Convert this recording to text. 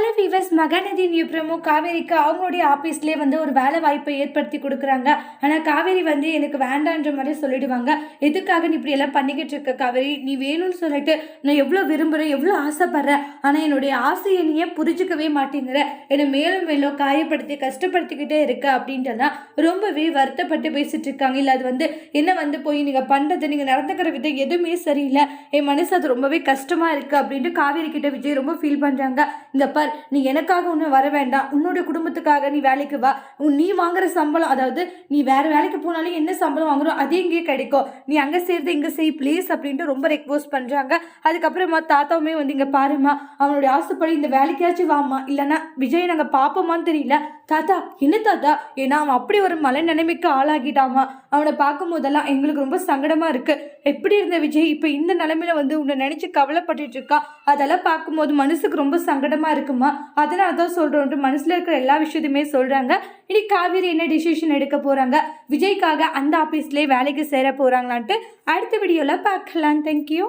Hello viewers, Mahanadi நியூப்ரமோ காவேரிக்கு அவங்களுடைய ஆஃபீஸ்லேயே வந்து ஒரு வேலை வாய்ப்பை ஏற்படுத்தி கொடுக்குறாங்க. ஆனால் காவேரி வந்து எனக்கு வேண்டான்ற மாதிரி சொல்லிடுவாங்க. எதுக்காக நீ இப்படி எல்லாம் பண்ணிக்கிட்டு இருக்க காவேரி, நீ வேணும்னு சொல்லிட்டு நான் எவ்வளோ விரும்புகிறேன், எவ்வளோ ஆசைப்படுறேன், ஆனால் என்னுடைய ஆசையை நீயே புரிஞ்சிக்கவே மாட்டேங்கிற, என்னை மேலும் மேலும் காயப்படுத்தி கஷ்டப்படுத்திக்கிட்டே இருக்க அப்படின்ட்டுலாம் ரொம்பவே வருத்தப்பட்டு பேசிட்டு இருக்காங்க. இல்லை அது வந்து என்ன வந்து போய் நீங்கள் பண்ணுறது, நீங்கள் நடந்துக்கிற விதம் எதுவுமே சரியில்லை, என் மனசு அது ரொம்பவே கஷ்டமாக இருக்குது அப்படின்ட்டு காவேரி கிட்ட விஜய் ரொம்ப ஃபீல் பண்ணுறாங்க. இந்த நீ எனக்காக ஒன்றும் வர வேண்டாம், உன்னோட குடும்பத்துக்காக நீ வேலைக்கு வா, நீ வாங்குற சம்பளம், அதாவது நீ வேற வேலைக்கு போனாலும் என்ன சம்பளம் வாங்குறோம் அதே இங்கேயே கிடைக்கும், நீ அங்கே சேர்ந்து இங்கே செய் ப்ளீஸ் அப்படின்ட்டு ரொம்ப ரெக்வஸ்ட் பண்ணுறாங்க. அதுக்கப்புறமா தாத்தாவுமே வந்து இங்கே பாருமா, அவனுடைய ஆசைப்படி இந்த வேலைக்காச்சும் வாமா, இல்லைன்னா விஜய் நாங்கள் பார்ப்போமான்னு தெரியல. தாத்தா என்ன தாத்தா, ஏன்னா அவன் அப்படி ஒரு மலை நிலைமைக்கு ஆளாகிட்டாமா, அவனை பார்க்கும் போதெல்லாம் எங்களுக்கு ரொம்ப சங்கடமா இருக்கு. எப்படி இருந்த விஜய் இப்போ இந்த நிலைமையில வந்து உன்னை நினைச்சு கவலைப்பட்டுட்டு இருக்கா, அதெல்லாம் பார்க்கும்போது மனசுக்கு ரொம்ப சங்கடமா இருக்குமா, அதனால தான் சொல்றோன்ட்டு மனசுல இருக்கிற எல்லா விஷயத்தையுமே சொல்றாங்க. இனி காவேரி என்ன டிசிஷன் எடுக்க போறாங்க, விஜய்க்காக அந்த ஆபீஸ்லேயே வேலைக்கு சேர போறாங்களான்ட்டு அடுத்த வீடியோல பார்க்கலாம். தேங்க்யூ.